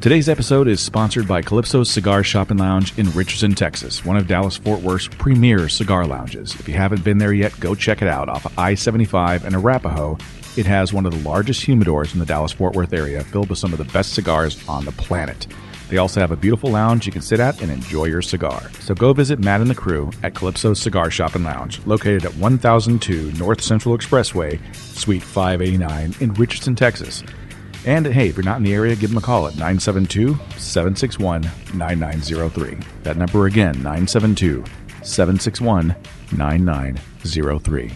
Today's episode is sponsored by Calypso Cigar Shop and Lounge in Richardson, Texas, one of Dallas-Fort Worth's premier cigar lounges. If you haven't been there yet, go check it out. Off of I-75 and Arapahoe, it has one of the largest humidors in the Dallas-Fort Worth area, filled with some of the best cigars on the planet. They also have a beautiful lounge you can sit at and enjoy your cigar. So go visit Matt and the crew at Calypso Cigar Shop and Lounge, located at 1002 North Central Expressway, Suite 589 in Richardson, Texas. And hey, if you're not in the area, give them a call at 972-761-9903. That number again, 972-761-9903.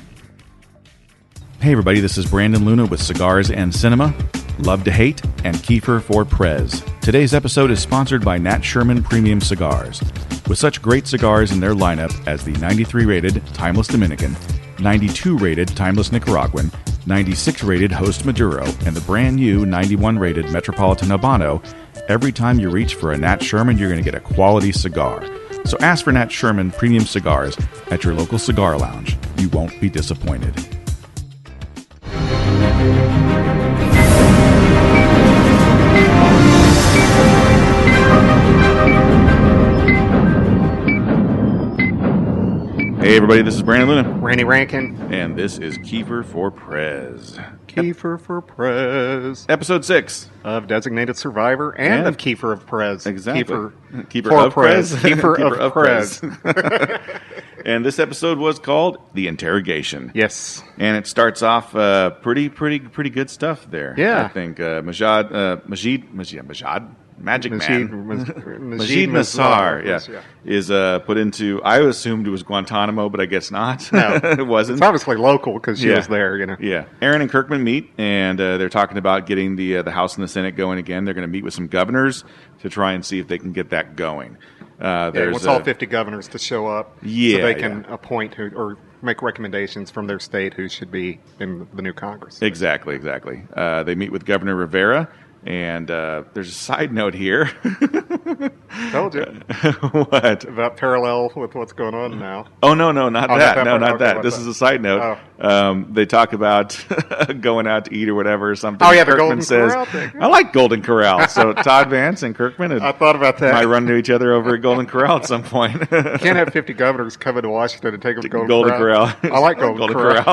Hey everybody, this is Brandon Luna with Cigars and Cinema, Love to Hate, and Kiefer for Prez. Today's episode is sponsored by Nat Sherman Premium Cigars. With such great cigars in their lineup as the 93 rated Timeless Dominican, 92 rated Timeless Nicaraguan, 96 rated Host Maduro, and the brand new 91 rated Metropolitan Habano, every time you reach for a Nat Sherman, you're going to get a quality cigar. So ask for Nat Sherman Premium Cigars at your local cigar lounge. You won't be disappointed. Hey everybody, this is Brandon Luna. Randy Rankin. And this is Kiefer for Prez. Kiefer for Prez. Episode 6. Of Designated Survivor and of Kiefer of Prez. Exactly. Kiefer of Prez. Kiefer of Prez. And this episode was called The Interrogation. Yes. And it starts off pretty good stuff there. Yeah. I think Majeed, Magic Man. Majeed Massar, is put into, I assumed it was Guantanamo, but I guess not. No. It wasn't. It's obviously local because she was there, you know. Yeah. Aaron and Kirkman meet, and they're talking about getting the House and the Senate going again. They're going to meet with some governors to try and see if they can get that going. There's all 50 governors to show up so they can appoint or make recommendations from their state who should be in the new Congress. Exactly. They meet with Governor Rivera. And there's a side note here. Told you. What? About parallel with what's going on now. Oh, no, not that. No, not that. This that. is a side note. Oh. They talk about going out to eat or whatever or something. Oh, yeah, the Kirkman Golden says, Corral thing. I like Golden Corral. So Todd Vance and Kirkman I thought about that. might run into each other over at Golden Corral at some point. You can't have 50 governors coming to Washington and take them to Golden Corral. I like Golden Corral.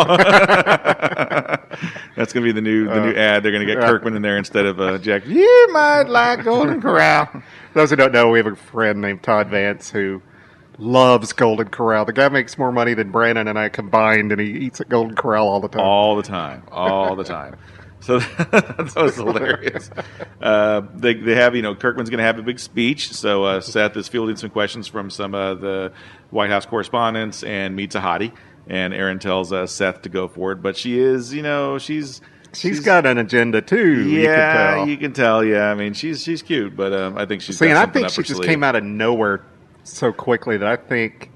That's going to be the new ad. They're going to get Kirkman in there instead of Jack. You might like Golden Corral. Those who don't know, we have a friend named Todd Vance who loves Golden Corral. The guy makes more money than Brandon and I combined, and he eats at Golden Corral all the time. All the time. So that was hilarious. They have, Kirkman's going to have a big speech. So Seth is fielding some questions from some of the White House correspondents and meets a hottie. And Aaron tells Seth to go for it. But she is, She's got an agenda too. Yeah, you can tell. Yeah, I mean, she's cute, but I think she's. I think she just came out of nowhere so quickly that I think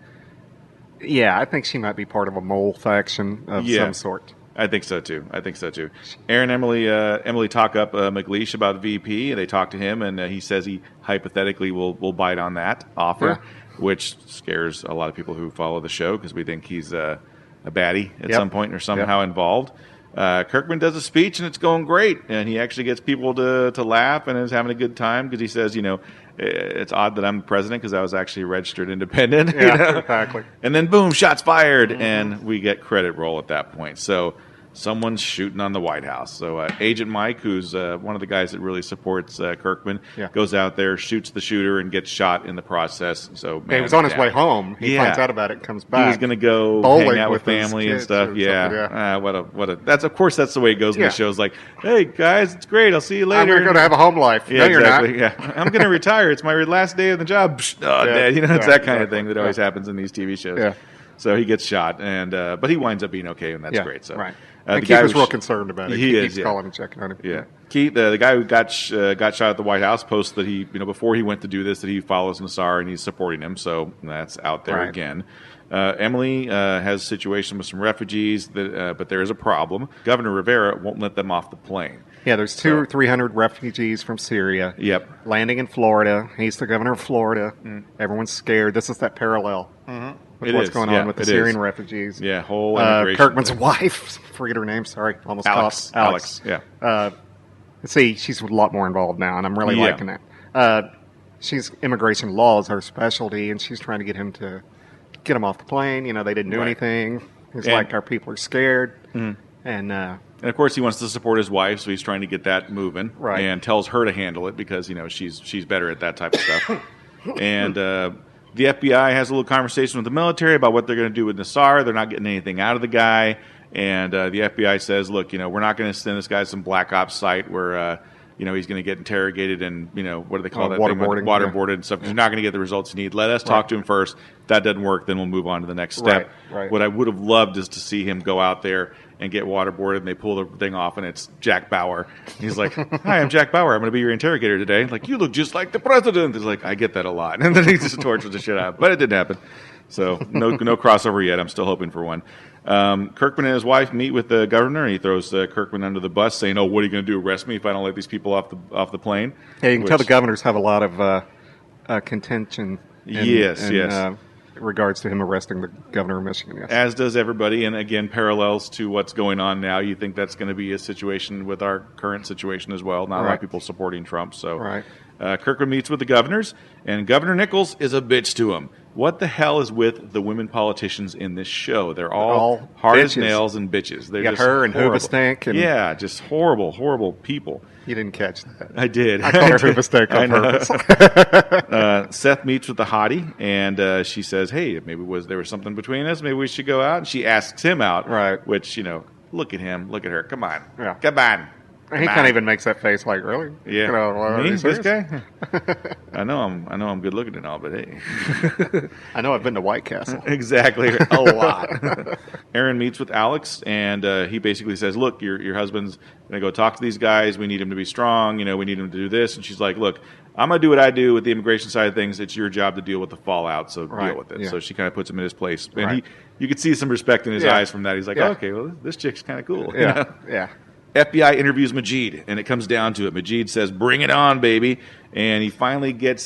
she might be part of a mole faction of some sort. I think so too. Aaron and Emily talk up McLeish about the VP, and they talk to him, and he says he hypothetically will bite on that offer, which scares a lot of people who follow the show because we think he's a baddie at some point or somehow involved. Kirkman does a speech and it's going great, and he actually gets people to laugh and is having a good time because he says, it's odd that I'm the president because I was actually a registered independent. Yeah, exactly. And then boom, shots fired, and we get credit roll at that point. So someone's shooting on the White House. So Agent Mike, who's one of the guys that really supports Kirkman, goes out there, shoots the shooter, and gets shot in the process. So he was on his way home. He finds out about it and comes back. He was going to go hang out with family and stuff. That's the way it goes in the shows. Like, hey guys, it's great. I'll see you later. I'm going to have a home life. Yeah, no, exactly. You're not. Yeah, I'm going to retire. It's my last day of the job. Dad. It's that kind of thing that always happens in these TV shows. Yeah. So he gets shot, and but he winds up being okay, and that's great. So right. And Keith was real concerned about it. He keeps calling and checking on him. Yeah. Keith, the guy who got shot at the White House, posts that he, before he went to do this, that he follows Nassar and he's supporting him. So that's out there again. Emily has a situation with some refugees, but there is a problem. Governor Rivera won't let them off the plane. Yeah, there's 200 or 300 refugees from Syria. Yep. Landing in Florida. He's the governor of Florida. Everyone's scared. This is that parallel. With what's going on with the Syrian refugees. Yeah, whole immigration. Kirkman's wife, forget her name, sorry, almost Alex. Alex. Yeah. See, she's a lot more involved now, and I'm really liking that. She's immigration law is her specialty, and she's trying to get him off the plane. They didn't do anything. He's like, our people are scared. And of course, he wants to support his wife, so he's trying to get that moving. Right. And tells her to handle it because, she's better at that type of stuff. And the FBI has a little conversation with the military about what they're going to do with Nassar. They're not getting anything out of the guy. And the FBI says, look, we're not going to send this guy to some black ops site where he's going to get interrogated and, what do they call that? Waterboarding. Waterboarded and stuff. You're not going to get the results you need. Let us talk to him first. If that doesn't work, then we'll move on to the next step. Right. What I would have loved is to see him go out there and get waterboarded, and they pull the thing off, and it's Jack Bauer. He's like, hi, I'm Jack Bauer. I'm going to be your interrogator today. Like, you look just like the president. He's like, I get that a lot. And then he just tortures the shit out of him. But it didn't happen. So no crossover yet. I'm still hoping for one. Kirkman and his wife meet with the governor, and he throws Kirkman under the bus, saying, "Oh, what are you going to do? Arrest me if I don't let these people off the plane?" Yeah, you can tell the governors have a lot of contention. In regards to him arresting the governor of Michigan. Yes. As does everybody, and again, parallels to what's going on now. You think that's going to be a situation with our current situation as well. Not a lot of people supporting Trump. So, Kirkman meets with the governors, and Governor Nichols is a bitch to him. What the hell is with the women politicians in this show? They're all hard as nails and bitches. They're got just her and horrible. Hoobastank. Yeah, just horrible people. You didn't catch that. I did. I called her Hoobastank on purpose. Seth meets with the hottie, and she says, hey, maybe there was something between us. Maybe we should go out. And she asks him out, which, look at him. Look at her. Come on. Yeah. Come on. He kind of even makes that face like, really? Yeah. Me? This guy? I know I'm good looking and all, but hey. I know I've been to White Castle. Exactly. A lot. Aaron meets with Alex, and he basically says, look, your husband's going to go talk to these guys. We need him to be strong. We need him to do this. And she's like, look, I'm going to do what I do with the immigration side of things. It's your job to deal with the fallout, so deal with it. Yeah. So she kind of puts him in his place. And you could see some respect in his eyes from that. He's like, okay, well, this chick's kind of cool. Yeah. FBI interviews Majeed, and it comes down to it. Majeed says, bring it on, baby. And they finally get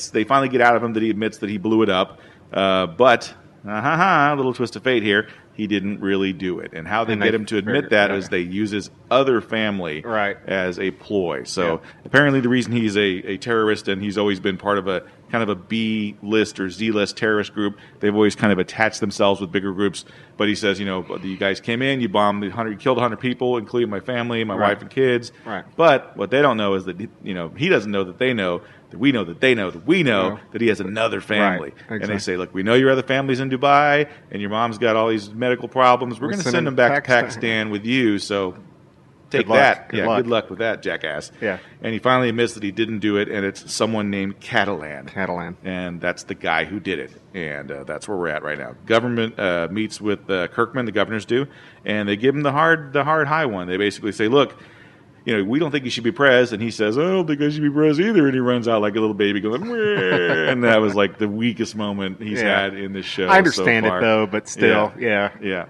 out of him that he admits that he blew it up. But, a little twist of fate here, he didn't really do it. And how they get him to admit that is they use his other family as a ploy. So apparently the reason he's a terrorist, and he's always been part of a kind of a B-list or Z-list terrorist group, they've always kind of attached themselves with bigger groups. But he says, you guys came in, you bombed you killed 100 people, including my family, my wife and kids. Right. But what they don't know is that, he doesn't know that they know that we know that they know that we know that he has another family. Exactly. And they say, look, we know your other family's in Dubai, and your mom's got all these medical problems. We're going to send them back to Pakistan with you, so take that. Good luck with that, jackass. Yeah. And he finally admits that he didn't do it, and it's someone named Catalan. And that's the guy who did it. And that's where we're at right now. Government meets with Kirkman, the governors do, and they give him the hard high one. They basically say, look, we don't think you should be prez. And he says, I don't think I should be prez either. And he runs out like a little baby going, wah. And that was like the weakest moment he's had in this show. I understand so far. It, though, but still, Yeah.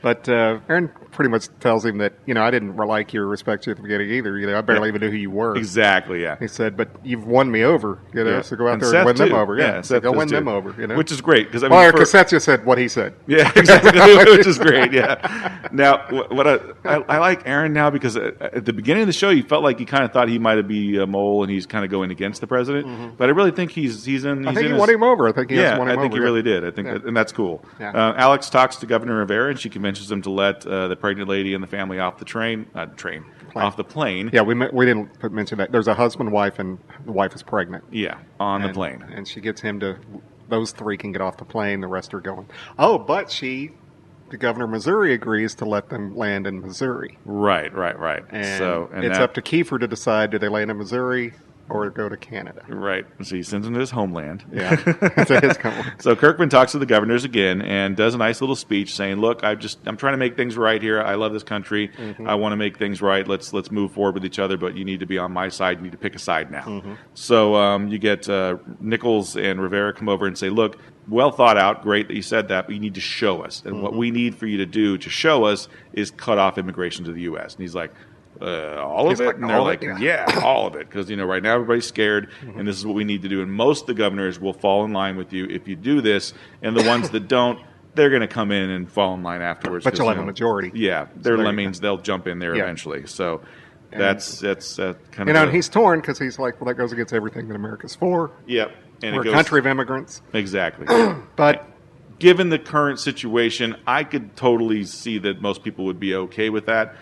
But Aaron pretty much tells him that, I didn't like you or respect you at the beginning either. I barely even knew who you were. Exactly, yeah. He said, but you've won me over, so go out and there Seth and win too. them over. Yeah, so go win them over, Which is great. Because Seth just said what he said. Yeah, exactly, which is great, yeah. Now, what I like Aaron now because at the beginning of the show, you felt like you kind of thought he might be a mole and he's kind of going against the president. Mm-hmm. But I really think he's in. I think he won him over. I think he has won him over. I think he really did. I think, and that's cool. Yeah. Alex talks to Governor Rivera, and she convinces him to let the pregnant lady and the family off the off the plane. Yeah, we didn't mention that. There's a husband, wife, and the wife is pregnant. Yeah, on the plane. And she gets him to, those three can get off the plane, the rest are going. Oh, but the governor of Missouri agrees to let them land in Missouri. Right. And it's up to Kiefer to decide, do they land in Missouri or go to Canada? Right. So he sends him to his homeland. Yeah. To his homeland. So Kirkman talks to the governors again and does a nice little speech saying, look, I'm trying to make things right here. I love this country. Mm-hmm. I want to make things right. Let's move forward with each other, but you need to be on my side. You need to pick a side now. Mm-hmm. So you get Nichols and Rivera come over and say, look, well thought out, great that you said that, but you need to show us. And what we need for you to do to show us is cut off immigration to the U.S. And he's like, all of it? And they're like, yeah, all of it. Because, right now everybody's scared, and this is what we need to do. And most of the governors will fall in line with you if you do this. And the ones that don't, they're going to come in and fall in line afterwards. But you'll have a majority. Yeah, their lemmings, they'll jump in there eventually. So That's kind of and he's torn because he's like, well, that goes against everything that America's for. Yep, and we're a country of immigrants. Exactly. But given the current situation, I could totally see that most people would be okay with that.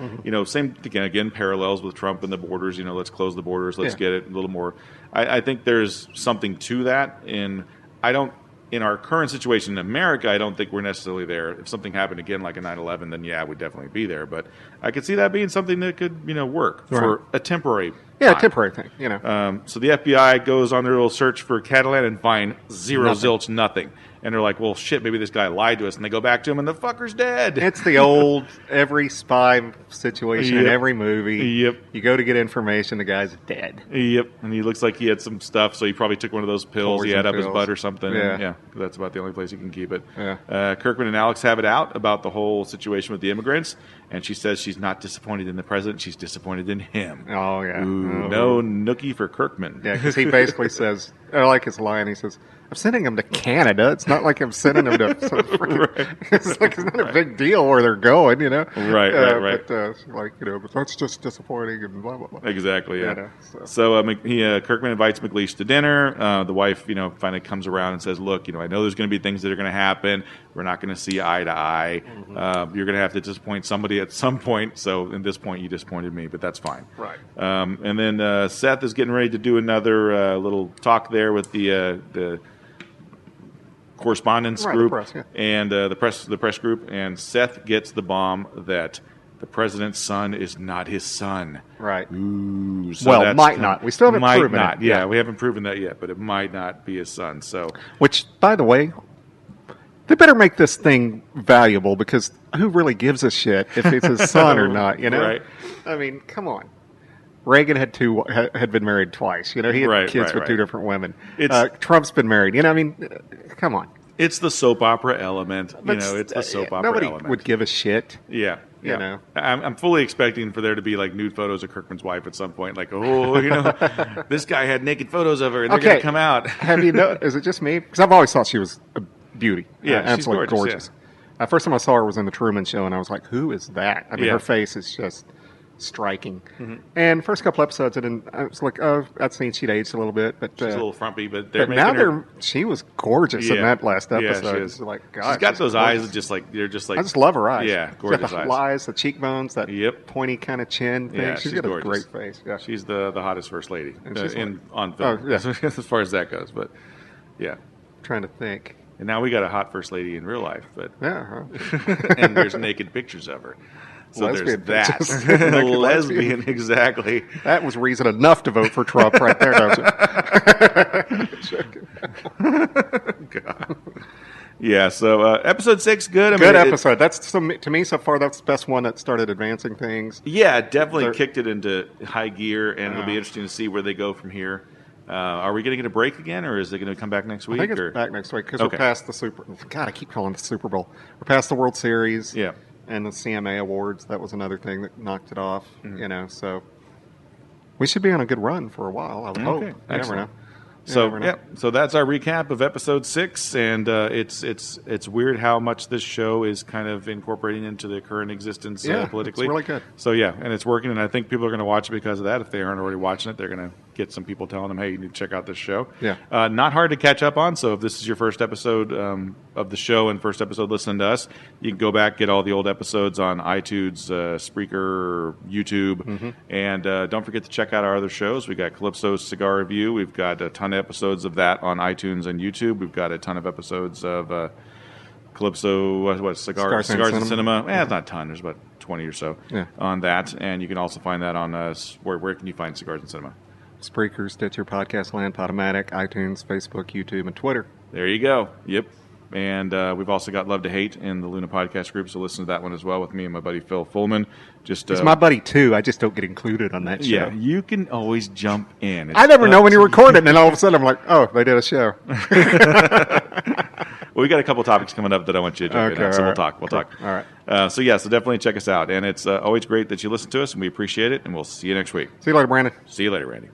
Same again, parallels with Trump and the borders. Let's close the borders. Let's get it a little more. I think there's something to that, and I don't. In our current situation in America, I don't think we're necessarily there. If something happened again like a 9/11, then we'd definitely be there. But I could see that being something that could, work for a temporary a time. temporary thing, So the FBI goes on their little search for Catalan and find zilch, nothing. And they're like, well, shit, maybe this guy lied to us. And they go back to him, and the fucker's dead. It's the old, every spy situation in every movie. Yep. You go to get information, the guy's dead. Yep. And he looks like he had some stuff, so he probably took one of those pills he had up his butt or something. Yeah. And, that's about the only place you can keep it. Yeah. Kirkman and Alex have it out about the whole situation with the immigrants. And she says she's not disappointed in the president. She's disappointed in him. Oh, yeah. No nookie for Kirkman. Yeah, because he basically says, I like his line, he says, I'm sending them to Canada. It's not like I'm sending them to some it's like it's not a big deal where they're going, Right. But but that's just disappointing and blah blah blah. Exactly. Yeah. So Kirkman invites McLeish to dinner. The wife, finally comes around and says, "Look, I know there's going to be things that are going to happen. We're not going to see eye to eye. You're going to have to disappoint somebody at some point. So at this point, you disappointed me, but that's fine." Right. And then Seth is getting ready to do another little talk there with the correspondence group the press, and the press group, and Seth gets the bomb that the president's son is not his son. Right. Ooh, so well, might not. We still haven't proven not. it. Yeah, we haven't proven that yet, but it might not be his son. So, which, by the way, they better make this thing valuable because who really gives a shit if it's his son or not? Right. I mean, come on. Reagan had been married twice. He had kids with two different women. Trump's been married. Come on. It's the soap opera element. It's the soap opera nobody element. Would give a shit. Yeah. You know. I'm fully expecting for there to be like nude photos of Kirkman's wife at some point. Like, this guy had naked photos of her, and they're going to come out. Have you know? Is it just me? Because I've always thought she was a beauty. Yeah, absolutely she's gorgeous. Yeah. First time I saw her was in the Truman Show, and I was like, "Who is that?" I mean, her face is just striking. And first couple episodes, I was like, "Oh, I'd seen she'd aged a little bit, but she's a little frumpy." But she was gorgeous in that last episode. Yeah, she is. Like, God, she's got those eyes that just like they're just like. I just love her eyes. Yeah, gorgeous she's got the eyes, the cheekbones, that pointy kind of chin thing. Yeah, she's got a great face. Yeah, she's the hottest first lady on film. Oh, yeah. As far as that goes, but yeah, trying to think. And now we got a hot first lady in real life, but and there's naked pictures of her. So lesbian there's that. Lesbian, exactly. That was reason enough to vote for Trump right there, don't you? God. Yeah, so episode 6, good. Good episode. That's to me so far. That's the best one that started advancing things. Yeah, it definitely kicked it into high gear, and it'll be interesting to see where they go from here. Are we going to get a break again, or is it going to come back next week? I think it's back next week because we're past the Super. God, I keep calling it the Super Bowl. We're past the World Series. Yeah. And the CMA Awards, that was another thing that knocked it off. So we should be on a good run for a while, I would hope. You never know. So that's our recap of episode 6, and it's weird how much this show is kind of incorporating into the current existence politically. It's really good. So and it's working, and I think people are going to watch it because of that. If they aren't already watching it, they're going to get some people telling them, "Hey, you need to check out this show." Yeah. Not hard to catch up on. So if this is your first episode of the show and first episode listening to us, you can go back, get all the old episodes on iTunes, Spreaker, YouTube, and don't forget to check out our other shows. We got Calypso Cigar Review. We've got a ton of episodes of that on iTunes and YouTube. We've got a ton of episodes of Calypso Cigars and Cinema. It's not a ton. There's about 20 or so on that, and you can also find that on where can you find Cigars and Cinema? Spreaker, Stitcher, Podcast Land, Podomatic, iTunes, Facebook, YouTube, and Twitter. There you go. Yep. And we've also got Love to Hate in the Luna Podcast group, so listen to that one as well with me and my buddy Phil Fullman. He's my buddy, too. I just don't get included on that show. Yeah, you can always jump in. I never know when you record it, and then all of a sudden I'm like, oh, they did a show. Well, we got a couple topics coming up that I want you to jump in on, so we'll talk. All right. So definitely check us out. And it's always great that you listen to us, and we appreciate it, and we'll see you next week. See you later, Brandon. See you later, Randy.